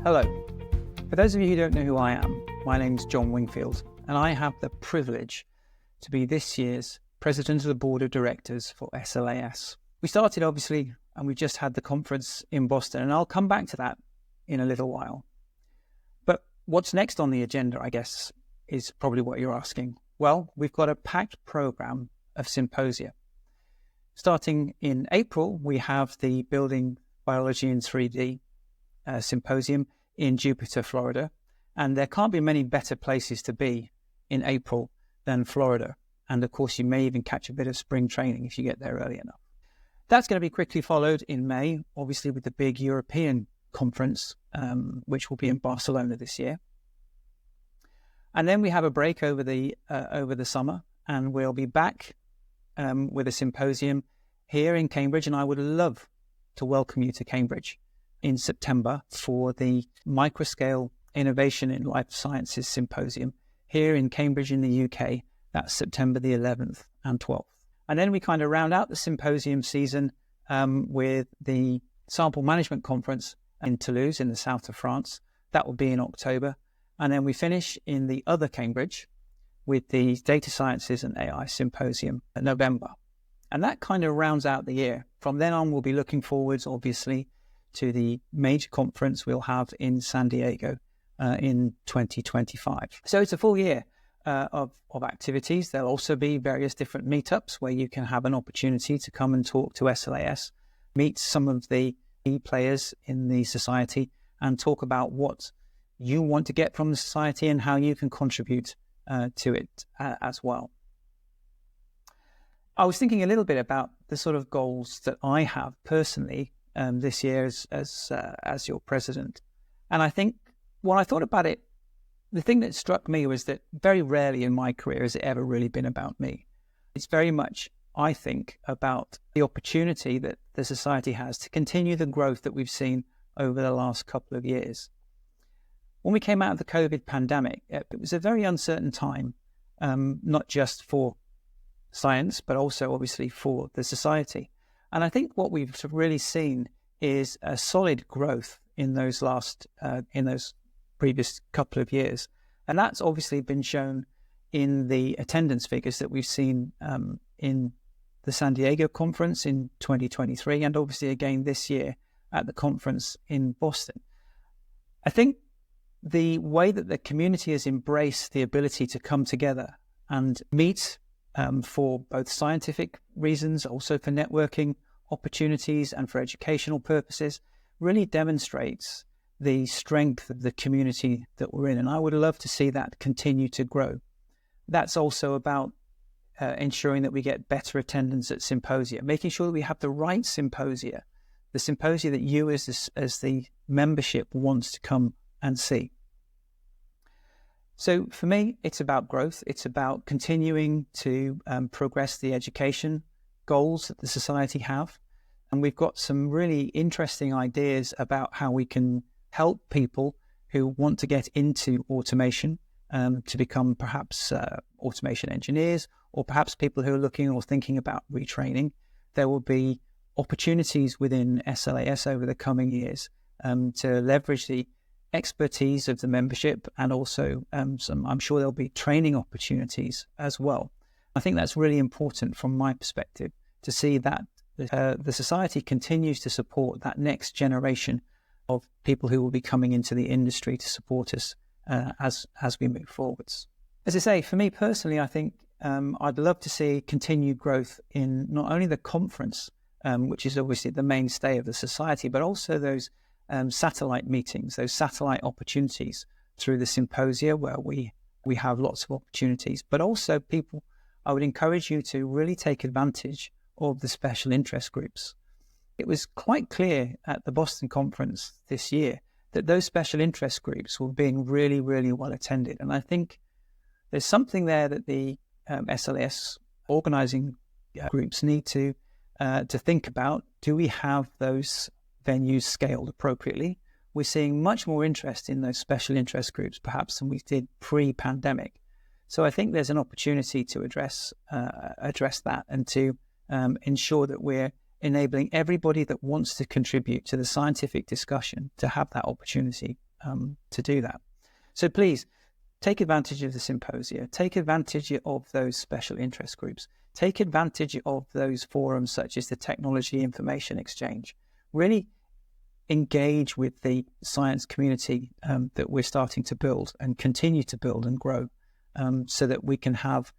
Hello. For those of you who don't know who I am, my name's John Wingfield, and I have the privilege to be this year's President of the Board of Directors for SLAS. We started, obviously, and we just had the conference in Boston, and I'll come back to that in a little while. But what's next on the agenda, I guess, is probably what you're asking. Well, we've got a packed program of symposia. Starting in April, we have the Building Biology in 3D symposium in Jupiter, Florida. And there can't be many better places to be in April than Florida. And of course, you may even catch a bit of spring training if you get there early enough. That's going to be quickly followed in May, obviously with the big European conference, which will be in Barcelona this year. And then we have a break over the summer, and we'll be back with a symposium here in Cambridge. And I would love to welcome you to Cambridge in September for the Microscale Innovation in Life Sciences Symposium here in Cambridge in the UK. That's September the 11th and 12th. And then we kind of round out the symposium season with the Sample Management Conference in Toulouse in the south of France. That will be in October. And then we finish in the other Cambridge with the Data Sciences and AI Symposium in November. And that kind of rounds out the year. From then on, we'll be looking forwards, obviously, to the major conference we'll have in San Diego in 2025. So it's a full year of activities. There'll also be various different meetups where you can have an opportunity to come and talk to SLAS, meet some of the key players in the society, and talk about what you want to get from the society and how you can contribute to it as well. I was thinking a little bit about the sort of goals that I have personally this year as your president. And I think when I thought about it, the thing that struck me was that very rarely in my career has it ever really been about me. It's very much, I think, about the opportunity that the society has to continue the growth that we've seen over the last couple of years. When we came out of the COVID pandemic, it was a very uncertain time, not just for science, but also obviously for the society. And I think what we've really seen is a solid growth in those previous couple of years. And that's obviously been shown in the attendance figures that we've seen in the San Diego conference in 2023, and obviously again this year at the conference in Boston. I think the way that the community has embraced the ability to come together and meet for both scientific reasons, also for networking opportunities and for educational purposes, really demonstrates the strength of the community that we're in. And I would love to see that continue to grow. That's also about ensuring that we get better attendance at symposia, making sure that we have the right symposia, the symposia that you as the membership wants to come and see. So for me, it's about growth. It's about continuing to progress the education goals that the society have. And we've got some really interesting ideas about how we can help people who want to get into automation to become perhaps automation engineers, or perhaps people who are looking or thinking about retraining. There will be opportunities within SLAS over the coming years to leverage the expertise of the membership, and also I'm sure there'll be training opportunities as well. I think that's really important from my perspective to see that the society continues to support that next generation of people who will be coming into the industry to support us as we move forwards. As I say, for me personally, I think I'd love to see continued growth in not only the conference, which is obviously the mainstay of the society, but also those satellite meetings, those satellite opportunities through the symposia where we have lots of opportunities. But also people, I would encourage you to really take advantage of the special interest groups. It was quite clear at the Boston conference this year that those special interest groups were being really, really well attended. And I think there's something there that the SLAS organizing groups need to think about. Do we have those venues scaled appropriately? We're seeing much more interest in those special interest groups perhaps than we did pre-pandemic. So I think there's an opportunity to address that and to ensure that we're enabling everybody that wants to contribute to the scientific discussion to have that opportunity to do that. So please take advantage of the symposia, take advantage of those special interest groups, take advantage of those forums such as the Technology Information Exchange. Really engage with the science community that we're starting to build and continue to build and grow, so that we can have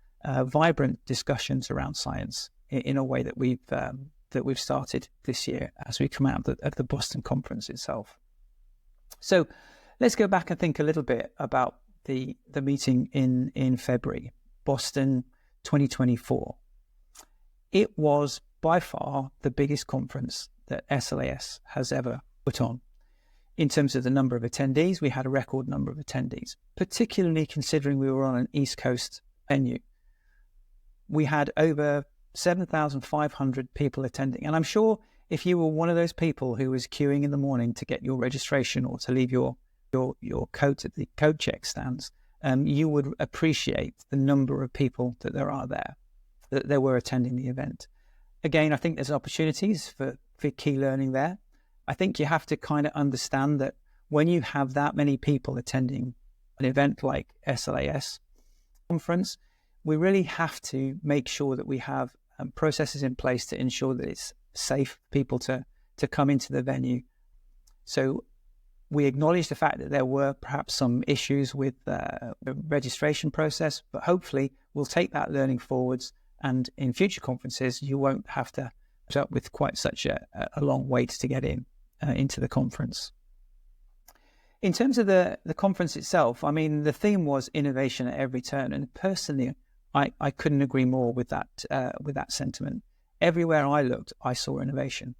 vibrant discussions around science in a way that we've started this year as we come out of the Boston conference itself. So let's go back and think a little bit about the meeting in February, Boston 2024. It was by far the biggest conference that SLAS has ever put on. In terms of the number of attendees, we had a record number of attendees, particularly considering we were on an East Coast venue. We had over 7,500 people attending. And I'm sure if you were one of those people who was queuing in the morning to get your registration or to leave your coat at the coat check stands, you would appreciate the number of people that there were attending the event. Again, I think there's opportunities for key learning there. I think you have to kind of understand that when you have that many people attending an event like SLAS conference, we really have to make sure that we have processes in place to ensure that it's safe for people to come into the venue. So we acknowledge the fact that there were perhaps some issues with the registration process, but hopefully we'll take that learning forwards, and in future conferences you won't have to put up with quite such a long wait to get into the conference. In terms of the conference itself, I mean, the theme was innovation at every turn, and personally I couldn't agree more with that sentiment. Everywhere I looked, I saw innovation.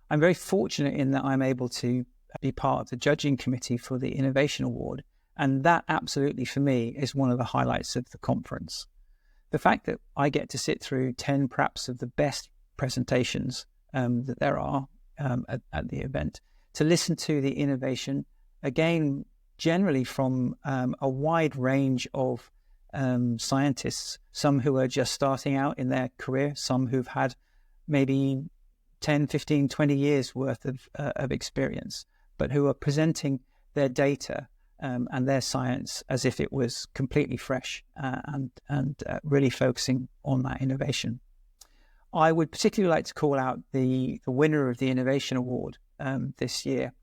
I'm very fortunate in that I'm able to be part of the judging committee for the Innovation Award, and that absolutely for me is one of the highlights of the conference. The fact that I get to sit through 10 perhaps of the best presentations that there are at the event, to listen to the innovation, again, generally from a wide range of scientists, some who are just starting out in their career, some who've had maybe 10, 15, 20 years worth of experience, but who are presenting their data and their science as if it was completely fresh and really focusing on that innovation. I would particularly like to call out the winner of the Innovation Award this year.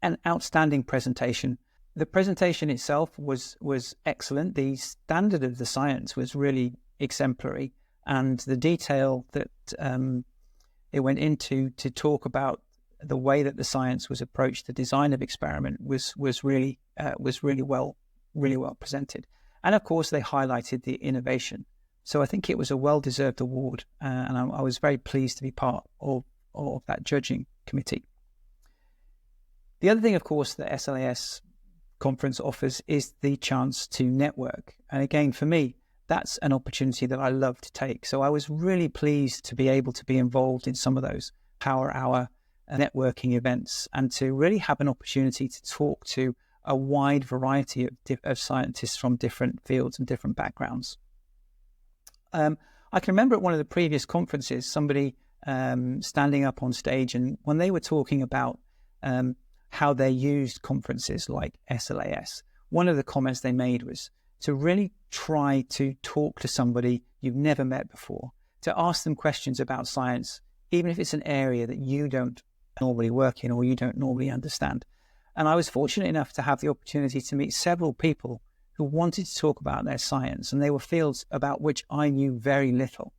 An outstanding presentation. The presentation itself was excellent. The standard of the science was really exemplary, and the detail that it went into to talk about the way that the science was approached, the design of experiment was really well presented. And of course, they highlighted the innovation. So I think it was a well-deserved award, and I was very pleased to be part of that judging committee. The other thing, of course, that SLAS conference offers is the chance to network. And again, for me, that's an opportunity that I love to take. So I was really pleased to be able to be involved in some of those Power Hour networking events and to really have an opportunity to talk to a wide variety of scientists from different fields and different backgrounds. I can remember at one of the previous conferences, somebody standing up on stage, and when they were talking about how they used conferences like SLAS, one of the comments they made was to really try to talk to somebody you've never met before, to ask them questions about science, even if it's an area that you don't normally work in or you don't normally understand. And I was fortunate enough to have the opportunity to meet several people who wanted to talk about their science, and they were fields about which I knew very little.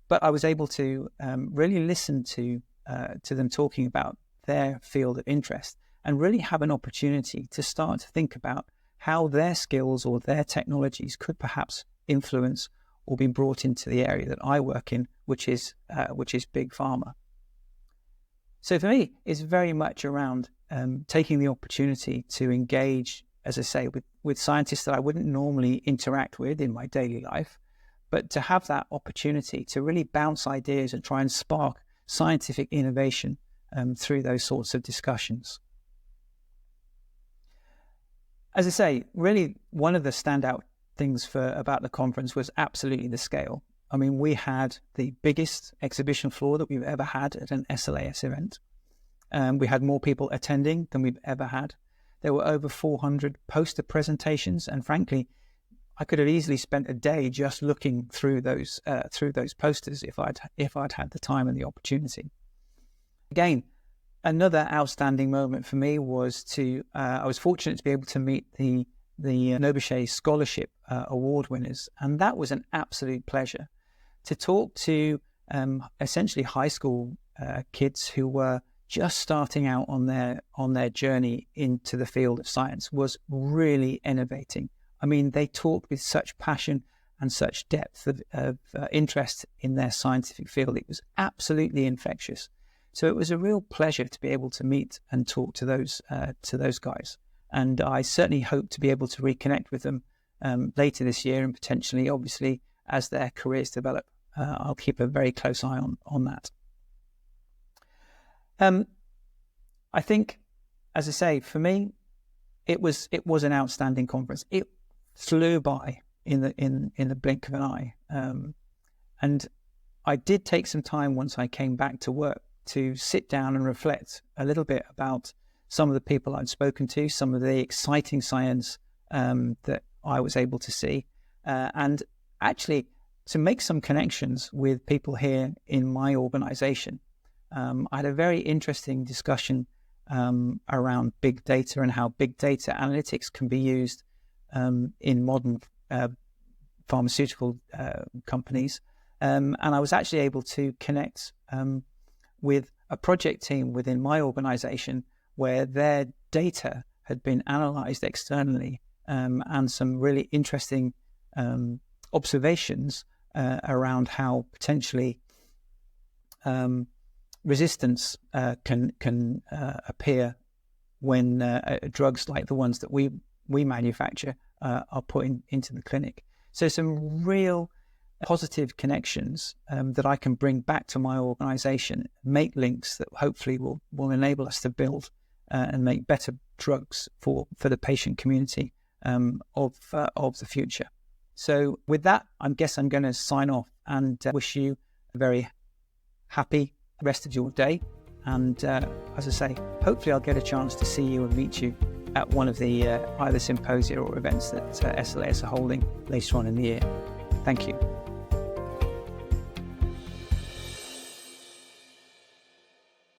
But I was able to really listen to them talking about their field of interest and really have an opportunity to start to think about how their skills or their technologies could perhaps influence or be brought into the area that I work in, which is big pharma. So for me, it's very much around taking the opportunity to engage, as I say, with scientists that I wouldn't normally interact with in my daily life, but to have that opportunity to really bounce ideas and try and spark scientific innovation through those sorts of discussions. As I say, really one of the standout things about the conference was absolutely the scale. I mean, we had the biggest exhibition floor that we've ever had at an SLAS event. We had more people attending than we've ever had. There were over 400 poster presentations, and frankly, I could have easily spent a day just looking through those posters if I'd had the time and the opportunity. Again, another outstanding moment for me was I was fortunate to be able to meet the Nobeshe Scholarship Award winners, and that was an absolute pleasure to talk to essentially high school kids who were just starting out on their journey into the field of science. Was really innovating. I mean, they talked with such passion and such depth of interest in their scientific field. It was absolutely infectious. So it was a real pleasure to be able to meet and talk to those guys. And I certainly hope to be able to reconnect with them later this year, and potentially, obviously, as their careers develop. I'll keep a very close eye on that. I think, as I say, for me, it was an outstanding conference. It flew by in the blink of an eye, and I did take some time once I came back to work to sit down and reflect a little bit about some of the people I'd spoken to, some of the exciting science that I was able to see, and actually to make some connections with people here in my organization. I had a very interesting discussion around big data and how big data analytics can be used in modern pharmaceutical companies. And I was actually able to connect with a project team within my organization where their data had been analyzed externally, and some really interesting observations around how potentially resistance can appear when drugs like the ones that we manufacture are put into the clinic. So some real positive connections that I can bring back to my organization, make links that hopefully will enable us to build and make better drugs for the patient community of the future. So with that, I guess I'm going to sign off and wish you a very happy rest of your day. And as I say, hopefully I'll get a chance to see you and meet you at one of the either symposia or events that SLAS are holding later on in the year. Thank you.